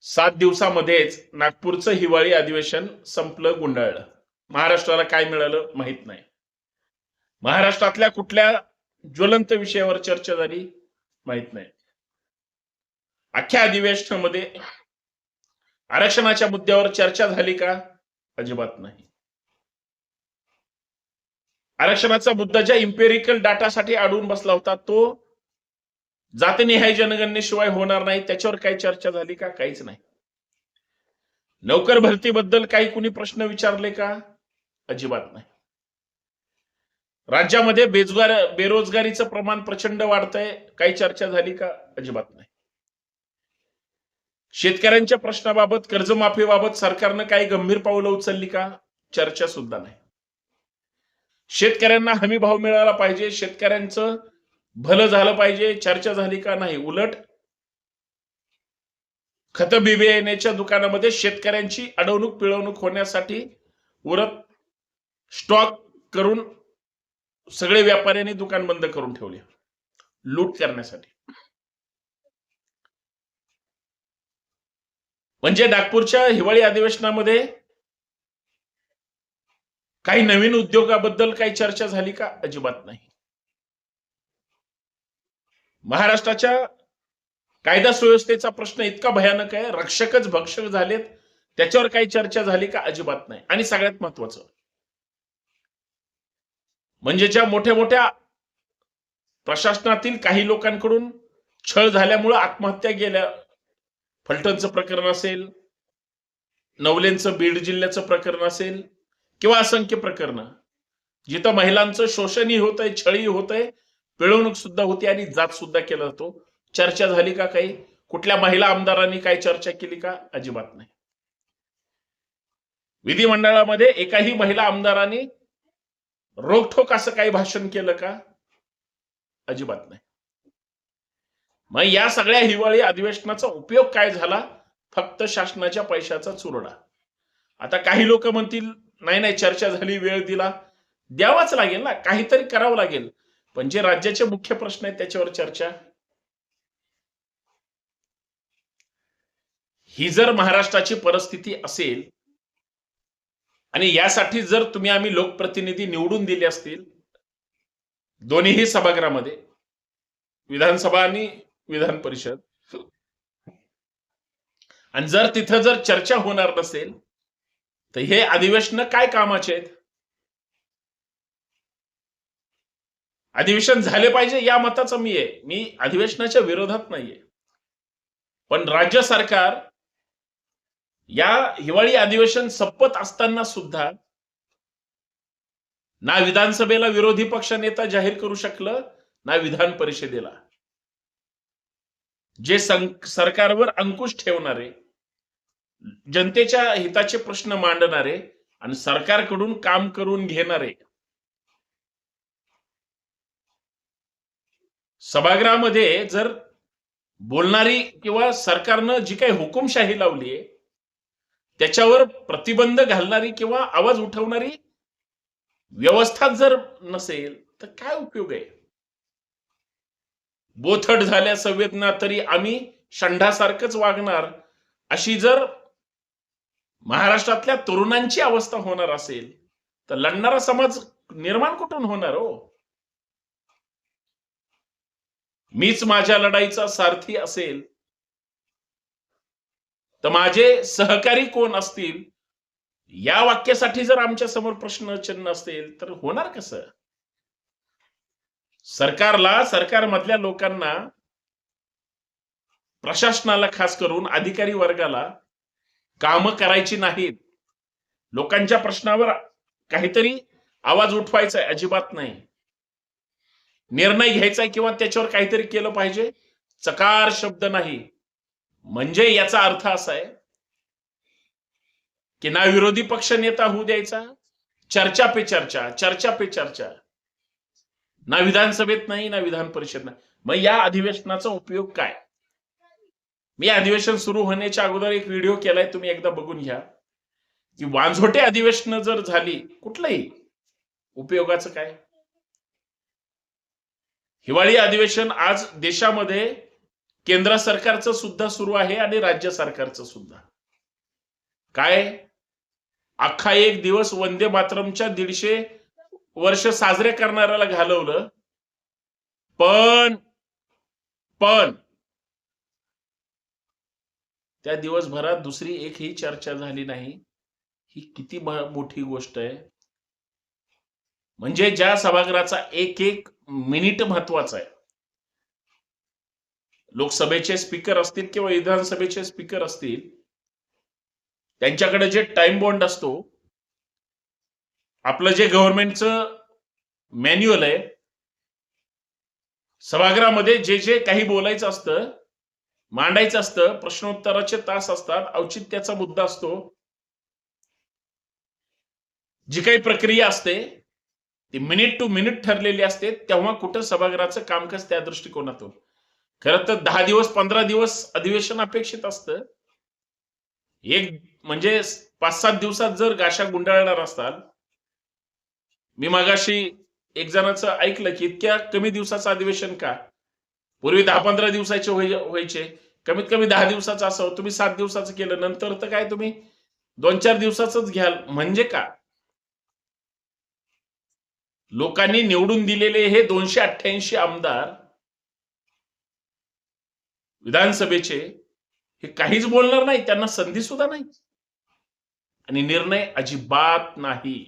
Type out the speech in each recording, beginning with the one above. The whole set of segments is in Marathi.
7 दिवसामध्येच नागपूरचं हिवाळी अधिवेशन संपलं, गुंडाळलं. महाराष्ट्राला काय मिळालं माहित नाही. महाराष्ट्रातल्या कुठल्या ज्वलंत विषयावर चर्चा झाली माहित नाही. अख्ख्या अधिवेशनामध्ये आरक्षणाच्या मुद्द्यावर चर्चा झाली का? अजिबात नाही. आरक्षणाचा मुद्दा ज्या इम्पेरिकल डाटासाठी अडवून बसला होता तो जातीनिहाय जनगणनेशिवाय होणार नाही, त्याच्यावर काही चर्चा झाली का? काहीच नाही. नोकर भरतीबद्दल काही कुणी प्रश्न विचारले का? अजिबात नाही. राज्यामध्ये बेरोजगारीचं प्रमाण प्रचंड वाढतंय, काही चर्चा झाली का? अजिबात नाही. शेतकऱ्यांच्या प्रश्नाबाबत, कर्जमाफीबाबत सरकारनं काही गंभीर पावलं उचलली का? चर्चा सुद्धा नाही. शेतकऱ्यांना हमी भाव मिळाला पाहिजे, शेतकऱ्यांचं भलं झालं पाहिजे, चर्चा झाली का? नाही. उलट खत बियाण्याच्या दुकानामध्ये शेतकऱ्यांची अडवणूक पिळवणूक होण्यासाठी उरत स्टॉक करून सगळे व्यापाऱ्यांनी दुकान बंद करून ठेवले, लूट करण्यासाठी. म्हणजे नागपूरच्या हिवाळी अधिवेशनामध्ये काही नवीन उद्योगाबद्दल काही चर्चा झाली का? अजिबात नाही. महाराष्ट्राच्या कायदा सुव्यवस्थेचा प्रश्न इतका भयानक आहे, रक्षकच भक्षक झालेत, त्याच्यावर काही चर्चा झाली का? अजिबात नाही. आणि सगळ्यात महत्वाचं म्हणजे ज्या मोठ्या मोठ्या प्रशासनातील काही लोकांकडून छळ झाल्यामुळे आत्महत्या गेल्या, फलटणचं प्रकरण असेल, नवलेंचं बीड जिल्ह्याचं प्रकरण असेल, किंवा असंख्य प्रकरणं जिथं महिलांचं शोषणही होतंय, छळही होतंय, पिळवणूक सुद्धा होती आणि जात सुद्धा केला जातो, चर्चा झाली का? काही कुठल्या महिला आमदारांनी काही चर्चा केली का? अजिबात नाही. विधिमंडळामध्ये एकाही महिला आमदारांनी रोखठोक असं काही भाषण केलं का? अजिबात नाही. मग या सगळ्या हिवाळी अधिवेशनाचा उपयोग काय झाला? फक्त शासनाच्या पैशाचा चुरडा. आता काही लोक म्हणतील नाही नाही, चर्चा झाली, वेळ दिला, द्यावाच लागेल ना, काहीतरी करावं लागेल. पण जे राज्याचे मुख्य प्रश्न आहेत त्याच्यावर चर्चा. ही जर महाराष्ट्राची परिस्थिती असेल आणि यासाठी जर आम्ही लोकप्रतिनिधी निवडून दिले असतील दोन्हीही सभागृहामध्ये, विधानसभा आणि विधान परिषद, आणि जर तिथं जर चर्चा होणार नसेल तर हे अधिवेशन काय कामाचे आहेत? अधिवेशन झाले पाहिजे या मताचा मी आहे. मी अधिवेशनाच्या विरोधात नाहीये. पण राज्य सरकार या हिवाळी अधिवेशन संपत असताना सुद्धा ना विधानसभेला विरोधी पक्ष नेता जाहीर करू शकलं, ना विधान परिषदेला. जे सरकारवर अंकुश ठेवणारे, जनतेच्या हिताचे प्रश्न मांडणारे आणि सरकारकडून काम करून घेणारे सभागृहामध्ये जर बोलणारी किंवा सरकारनं जी काही हुकुमशाही लावली आहे त्याच्यावर प्रतिबंध घालणारी किंवा आवाज उठवणारी व्यवस्था जर नसेल तर काय उपयोग आहे? बोथट झाल्या संवेदना तरी आम्ही षंढासारखंच वागणार, अशी जर महाराष्ट्रातल्या तरुणांची अवस्था होणार असेल तर लढणारा समाज निर्माण कुठून होणार हो? मीच माझ्या लढाईचा सारथी असेल तर माझे सहकारी कोण असतील, या वाक्यासाठी जर आमच्या समोर प्रश्नचिन्ह असेल तर होणार कसं? सरकारला, सरकारमधल्या लोकांना, प्रशासनाला, खास करून अधिकारी वर्गाला कामं करायची नाहीत, लोकांच्या प्रश्नावर काहीतरी आवाज उठवायचा आहे, अजिबात नाही. निर्णय घ्यायचा किंवा त्याच्यावर काहीतरी केलं पाहिजे, चकार शब्द नाही. म्हणजे याचा अर्थ असा आहे की ना विरोधी पक्ष नेता होऊ द्यायचा, चर्चा पे चर्चा, चर्चा पे चर्चा, ना विधानसभेत नाही ना विधान परिषद नाही. मग या अधिवेशनाचा उपयोग काय? मी अधिवेशन सुरू होण्याच्या अगोदर एक व्हिडिओ केलाय, तुम्ही एकदा बघून घ्या, की वांझोटे अधिवेशन जर झाली कुठलंही, उपयोगाचं काय? हिवाळी अधिवेशन आज देशामध्ये केंद्र सरकारचं सुद्धा सुरू आहे आणि राज्य सरकारचं सुद्धा. काय अख्खा एक दिवस वंदे मातरमच्या 150 वर्ष साजरे करणाऱ्याला घालवलं, पण त्या दिवसभरात दुसरी एकही चर्चा झाली नाही. ही किती मोठी गोष्ट आहे. म्हणजे ज्या सभागृहाचा एक एक मिनिट महत्वाचा आहे. लोकसभेचे स्पीकर असतील किंवा विधानसभेचे स्पीकर असतील, त्यांच्याकडे जे टाइम बॉन्ड असतो, आपलं जे गव्हर्नमेंटचं मॅन्युअल आहे, सभागृहामध्ये जे जे काही बोलायचं असतं, मांडायचं असतं, प्रश्नोत्तराचे तास असतात, औचित्याचा मुद्दा असतो, जी काही प्रक्रिया असते ती मिनिट टू मिनिट ठरलेली असते. तेव्हा कुठं सभागृहाचं कामकाज त्या दृष्टिकोनातून. खरं तर 10 दिवस 15 दिवस अधिवेशन अपेक्षित असतं. एक म्हणजे 5-7 दिवसात जर गाशा गुंडाळणार असतात. मी मागाशी एक जणाचं ऐकलं की इतक्या कमी दिवसाचं अधिवेशन का? पूर्वी 10-15 दिवसाचे व्हायचे, कमीत कमी 10 दिवसाचं असावं. तुम्ही 7 दिवसाचं केलं, नंतर तर काय तुम्ही 2-4 दिवसाचंच घ्याल. म्हणजे का? लोकांनी निवडून दिलेले हे 288 आमदार विधानसभेचे हे काहीच बोलणार नाही, त्यांना संधी सुद्धा नाही आणि निर्णय अजिबात नाही.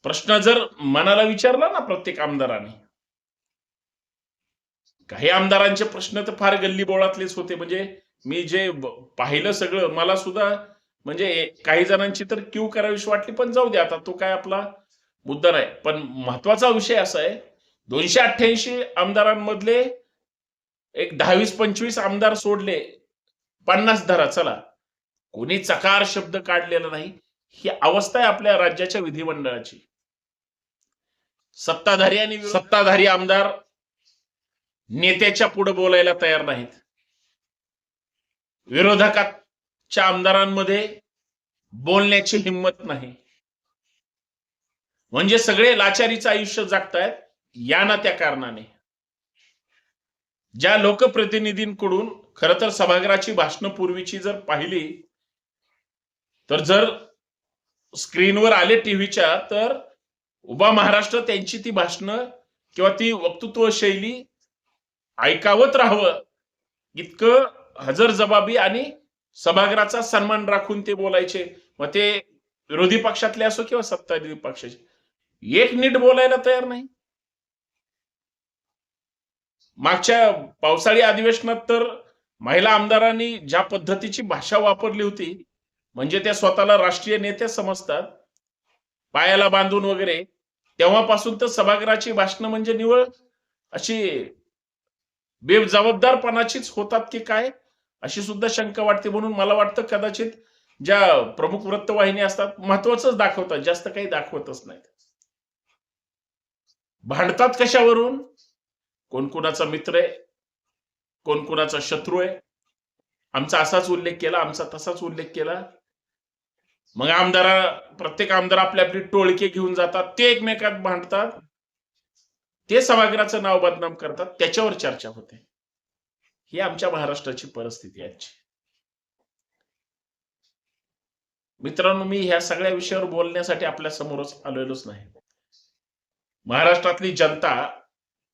प्रश्न जर मनाला विचारला ना प्रत्येक आमदाराने, काही आमदारांचे प्रश्न तर फार गल्लीबोळातलेच होते. म्हणजे मी जे पाहिलं सगळं, मला सुद्धा म्हणजे काही जणांची तर क्यू करावीशी वाटली, पण जाऊ दे, आता तो काय आपला मुद्दा नाही. पण महत्वाचा विषय असा आहे, 288 आमदारांमधले एक 10-20-25 आमदार सोडले, 50 धरा चला, कोणी चकार शब्द काढलेला नाही. ही अवस्था आहे आपल्या राज्याच्या विधिमंडळाची. सत्ताधारी आमदार नेत्याच्या पुढे बोलायला तयार नाहीत. विरोधकाच्या आमदारांमध्ये बोलण्याची हिंमत नाही. म्हणजे सगळे लाचारीचं आयुष्य जगतायत या ना त्या कारणाने. ज्या लोकप्रतिनिधींकडून खरं तर सभागृहाची भाषणं पूर्वीची जर पाहिली, तर जर स्क्रीनवर आले टीव्हीच्या, तर उभा महाराष्ट्र त्यांची ती भाषणं किंवा ती वक्तृत्व शैली ऐकावत राहावं इतकं हजरजबाबी आणि सभागृहाचा सन्मान राखून ते बोलायचे. मग ते विरोधी पक्षातले असो किंवा सत्ताधारी पक्षाचे, एक नीट बोलायला तयार नाही. मागच्या पावसाळी अधिवेशनात तर महिला आमदारांनी ज्या पद्धतीची भाषा वापरली होती, म्हणजे त्या स्वतःला राष्ट्रीय नेते समजतात, पायाला बांधून वगैरे, तेव्हापासून तर सभागृहाची भाषणं म्हणजे निवळ अशी बेजबाबदारपणाचीच होतात की काय, अशी सुद्धा शंका वाटते. म्हणून मला वाटतं कदाचित ज्या प्रमुख वृत्तवाहिनी असतात, महत्वाचंच दाखवतात, जास्त काही दाखवतच नाहीत. भांडतात कशावरून? कोण कुणाचा मित्र आहे, कोण कुणाचा शत्रू आहे, आमचा असाच उल्लेख केला, आमचा तसाच उल्लेख केला. मग प्रत्येक आमदार आपली आपली टोळके घेऊन जातात, ते एकमेकात भांडतात, ते सभागृहाचं नाव बदनाम करतात, त्याच्यावर चर्चा होते. ही आमच्या महाराष्ट्राची परिस्थिती आहे. मित्रांनो, मी ह्या सगळ्या विषयावर बोलण्यासाठी आपल्या समोरच आलेलोच नाही. महाराष्ट्रातली जनता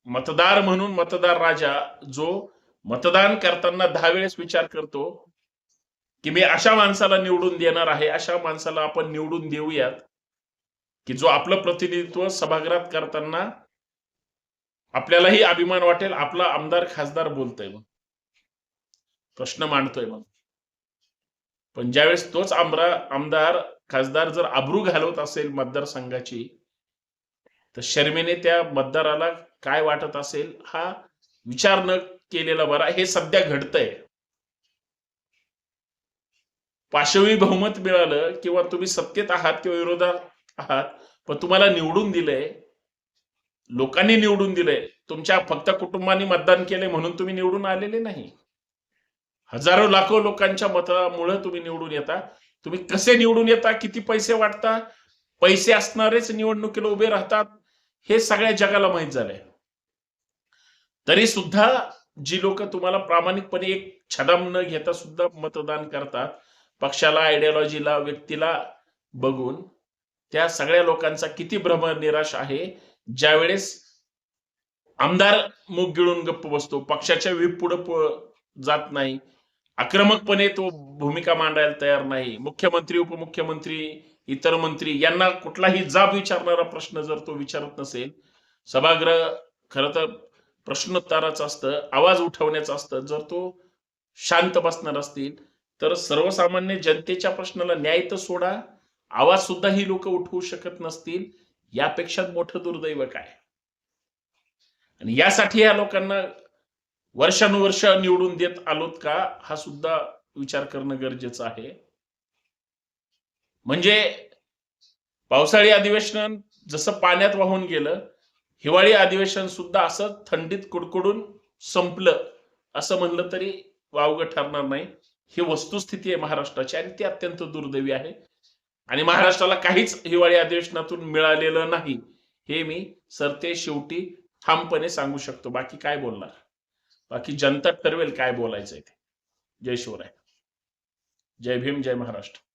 मतदार म्हणून मतदार राजा, जो मतदान करताना 10 वेळेस विचार करतो की मी अशा माणसाला निवडून देणार आहे, अशा माणसाला आपण निवडून देऊयात की जो आपलं प्रतिनिधित्व सभागृहात करताना आपल्यालाही अभिमान वाटेल, आपला आमदार खासदार बोलतोय, मग प्रश्न मांडतोय. मग पण ज्यावेळेस तोच आमदार खासदार जर आबरू घालवत असेल मतदारसंघाची, तर शर्मेने त्या मतदाराला काय वाटत असेल हा विचार न केलेला बरा. हे सध्या घडतंय. पाशवी बहुमत मिळालं किंवा तुम्ही सत्तेत आहात किंवा विरोधात आहात, पण तुम्हाला निवडून दिलंय, लोकांनी निवडून दिलंय. तुमच्या फक्त कुटुंबाने मतदान केले म्हणून तुम्ही निवडून आलेले नाही. हजारो लाखो लोकांच्या मतामुळे तुम्ही निवडून येता. तुम्ही कसे निवडून येता, किती पैसे वाटता, पैसे असणारेच निवडणुकीला उभे राहतात, हे सगळ्या जगाला माहित झालंय. तरी सुद्धा जी लोक तुम्हाला प्रामाणिकपणे एक छदाम न घेता सुद्धा मतदान करतात, पक्षाला, आयडियोलॉजीला, व्यक्तीला बघून, त्या सगळ्या लोकांचा किती भ्रम निराश आहे, ज्यावेळेस आमदार मुख गिळून गप्प बसतो, पक्षाच्या व्हीप पुढे जात नाही, आक्रमकपणे तो भूमिका मांडायला तयार नाही, मुख्यमंत्री, उपमुख्यमंत्री, इतर मंत्री यांना कुठलाही जाब विचारणारा प्रश्न जर तो विचारत नसेल, सभागृह खरं तर प्रश्नोत्तराचं असतं, आवाज उठवण्याचं असतं, जर तो शांत बसणार असतील, तर सर्वसामान्य जनतेच्या प्रश्नाला न्याय तर सोडा, आवाज सुद्धा ही लोक उठवू शकत नसतील, यापेक्षा मोठं दुर्दैव काय? आणि यासाठी या लोकांना वर्षानुवर्ष निवडून देत आलोत का, हा सुद्धा विचार करणं गरजेचं आहे. म्हणजे पावसाळी अधिवेशन जसं पाण्यात वाहून गेलं, हिवाळी अधिवेशन सुद्धा असं थंडीत कुडकुडून संपलं असं म्हणलं तरी वावगं ठरणार नाही. ही वस्तुस्थिती आहे महाराष्ट्राची आणि ती अत्यंत दुर्दैवी आहे. आणि महाराष्ट्राला काहीच हिवाळी अधिवेशनातून मिळालेलं नाही, हे मी सरते शेवटी ठामपणे सांगू शकतो. बाकी काय बोलणार? बाकी जनता ठरवेल काय बोलायचंय ते. जय शिवराय. जय भीम, जय महाराष्ट्र.